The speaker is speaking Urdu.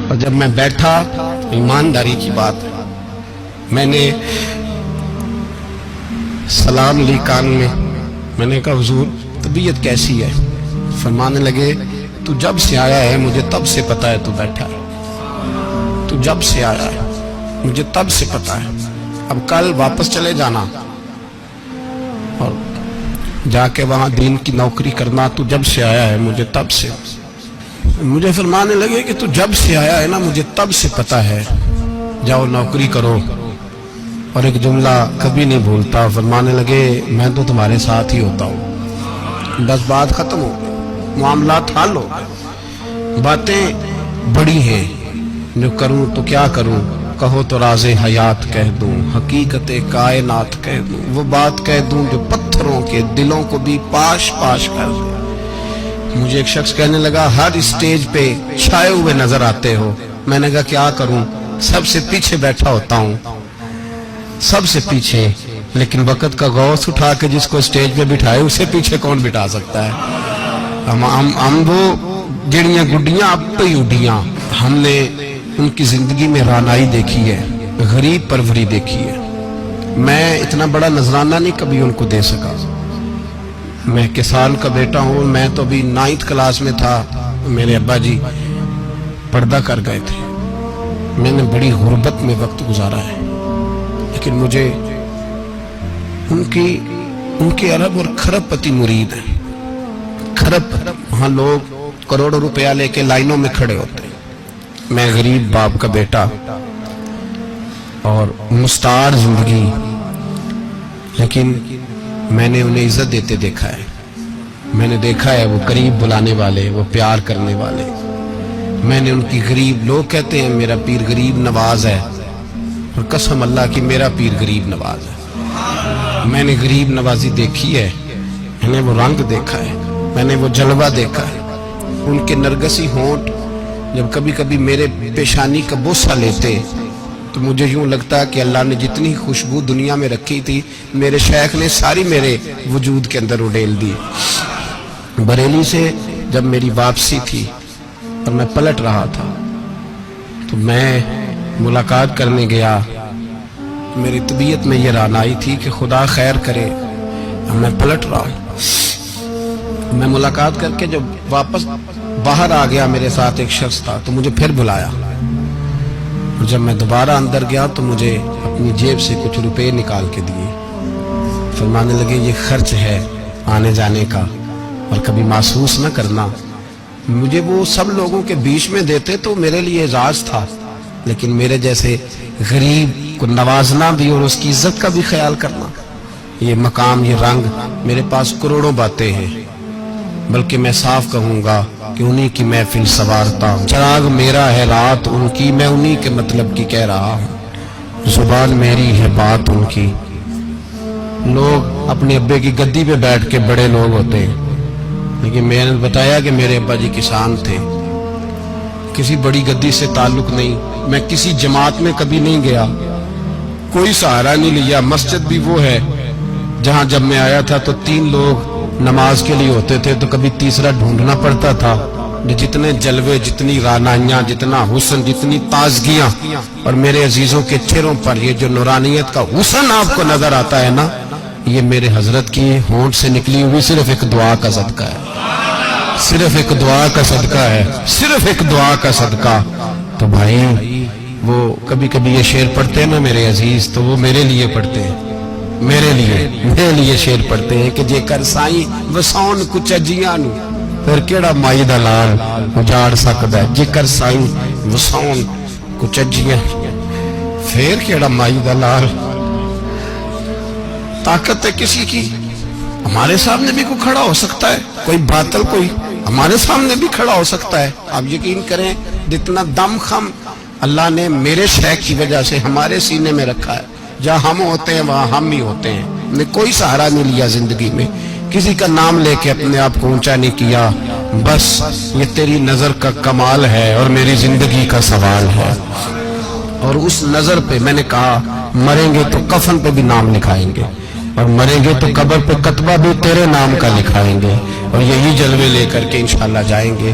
اور جب میں بیٹھا، ایمانداری کی بات ہے، میں نے سلام لی کان میں نے کہا حضور طبیعت کیسی ہے؟ فرمانے لگے تو جب سے آیا ہے مجھے تب سے پتا ہے تو بیٹھا ہے، تو جب سے آیا ہے مجھے تب سے پتا ہے، اب کل واپس چلے جانا اور جا کے وہاں دین کی نوکری کرنا، تو جب سے آیا ہے مجھے تب سے۔ مجھے فرمانے لگے کہ تو جب سے آیا ہے نا مجھے تب سے پتا ہے، جاؤ نوکری کرو۔ اور ایک جملہ کبھی نہیں بھولتا، فرمانے لگے میں تو تمہارے ساتھ ہی ہوتا ہوں، بس بات ختم ہو گئی، معاملات حل ہو گئے۔ باتیں بڑی ہیں، جو کروں تو کیا کروں، کہو تو راز حیات کہہ دوں، حقیقت کائنات کہہ دوں، وہ بات کہہ دوں جو پتھروں کے دلوں کو بھی پاش پاش کر دے۔ مجھے ایک شخص کہنے لگا ہر اسٹیج پہ چھائے ہوئے نظر آتے ہو۔ میں نے کہا کیا کروں، سب سے پیچھے بیٹھا ہوتا ہوں، سب سے پیچھے، لیکن وقت کا غوث اٹھا کے جس کو اسٹیج پہ بٹھائے اسے پیچھے کون بٹھا سکتا ہے؟ ہم وہ جڑیاں گڈیاں اب پہ ہی اڈیاں، ہم نے ان کی زندگی میں رانائی دیکھی ہے، غریب پروری دیکھی ہے۔ میں اتنا بڑا نذرانہ نہیں کبھی ان کو دے سکا، میں کسان کا بیٹا ہوں، میں تو ابھی 9th کلاس میں تھا، میرے ابا جی پردہ کر گئے تھے، میں نے بڑی غربت میں وقت گزارا ہے، لیکن مجھے ان کے ارب اور کھرب پتی مرید ہیں۔ کھرب، وہاں لوگ کروڑوں روپیہ لے کے لائنوں میں کھڑے ہوتے ہیں، میں غریب باپ کا بیٹا اور مستعار زندگی، لیکن میں نے انہیں عزت دیتے دیکھا ہے، میں نے دیکھا ہے وہ قریب بلانے والے، وہ پیار کرنے والے۔ میں نے ان کی غریب، لوگ کہتے ہیں میرا پیر غریب نواز ہے، اور قسم اللہ کی میرا پیر غریب نواز ہے۔ میں نے غریب نوازی دیکھی ہے، میں نے وہ رنگ دیکھا ہے، میں نے وہ جلوہ دیکھا ہے۔ ان کے نرگسی ہونٹ جب کبھی کبھی میرے پیشانی کا بوسہ لیتے تو مجھے یوں لگتا کہ اللہ نے جتنی خوشبو دنیا میں رکھی تھی میرے شیخ نے ساری میرے وجود کے اندر اڈیل دی۔ بریلی سے جب میری واپسی تھی اور میں پلٹ رہا تھا تو میں ملاقات کرنے گیا، میری طبیعت میں یہ رانائی تھی کہ خدا خیر کرے، میں پلٹ رہا ہوں۔ میں ملاقات کر کے جب واپس باہر آ گیا، میرے ساتھ ایک شخص تھا تو مجھے پھر بلایا، اور جب میں دوبارہ اندر گیا تو مجھے اپنی جیب سے کچھ روپے نکال کے دیے، فرمانے لگے یہ خرچ ہے آنے جانے کا، اور کبھی محسوس نہ کرنا۔ مجھے وہ سب لوگوں کے بیچ میں دیتے تو میرے لیے اعزاز تھا، لیکن میرے جیسے غریب کو نوازنا بھی اور اس کی عزت کا بھی خیال کرنا، یہ مقام، یہ رنگ، میرے پاس کروڑوں باتیں ہیں، بلکہ میں صاف کہوں گا کہ انہی کی محفل سوارتا ہوں، چراغ میرا ہے رات ان کی، میں انہی کے مطلب کی کہہ رہا ہوں، زبان میری ہے بات ان کی۔ لوگ اپنے ابے کی گدی پہ بیٹھ کے بڑے لوگ ہوتے ہیں، لیکن میں نے بتایا کہ میرے ابا جی کسان تھے، کسی بڑی گدی سے تعلق نہیں، میں کسی جماعت میں کبھی نہیں گیا، کوئی سہارا نہیں لیا۔ مسجد بھی وہ ہے جہاں جب میں آیا تھا تو 3 لوگ نماز کے لیے ہوتے تھے تو کبھی تیسرا ڈھونڈنا پڑتا تھا۔ جتنے جلوے، جتنی رانائیاں، جتنا حسن، جتنی تازگیاں، اور میرے عزیزوں کے چہروں پر یہ جو نورانیت کا حسن آپ کو نظر آتا ہے نا، یہ میرے حضرت کی ہونٹ سے نکلی ہوئی صرف ایک دعا کا صدقہ ہے، صرف ایک دعا کا صدقہ ہے، صرف ایک دعا کا صدقہ۔ تو بھائی وہ کبھی کبھی یہ شعر پڑھتے ہیں نا میرے عزیز، تو وہ میرے لیے پڑھتے ہیں، میرے لیے شعر پڑھتے ہیں کہ جے کر سائیں وسون کچھ اجیاں نو پھر کیڑا مائی دا لال اجاڑ سکدا ہے، جے کر سائیں وسون کچھ اجیاں پھر کیڑا مائی دا لال۔ طاقت ہے کسی کی، ہمارے سامنے بھی کوئی کھڑا ہو سکتا ہے، کوئی باطل کوئی ہمارے سامنے بھی کھڑا ہو سکتا ہے۔ آپ یقین کریں جتنا دم خم اللہ نے میرے شیخ کی وجہ سے ہمارے سینے میں رکھا ہے، جہاں ہم ہوتے ہیں وہاں ہم ہی ہوتے ہیں۔ میں کوئی سہارا نہیں لیا زندگی میں، کسی کا نام لے کے اپنے آپ کو اونچا نہیں کیا، بس یہ تیری نظر کا کمال ہے اور میری زندگی کا سوال ہے۔ اور اس نظر پہ میں نے کہا مریں گے تو کفن پہ بھی نام لکھائیں گے، اور مریں گے تو قبر پہ کتبہ بھی تیرے نام کا لکھائیں گے، اور یہی جلوے لے کر کے انشاءاللہ جائیں گے۔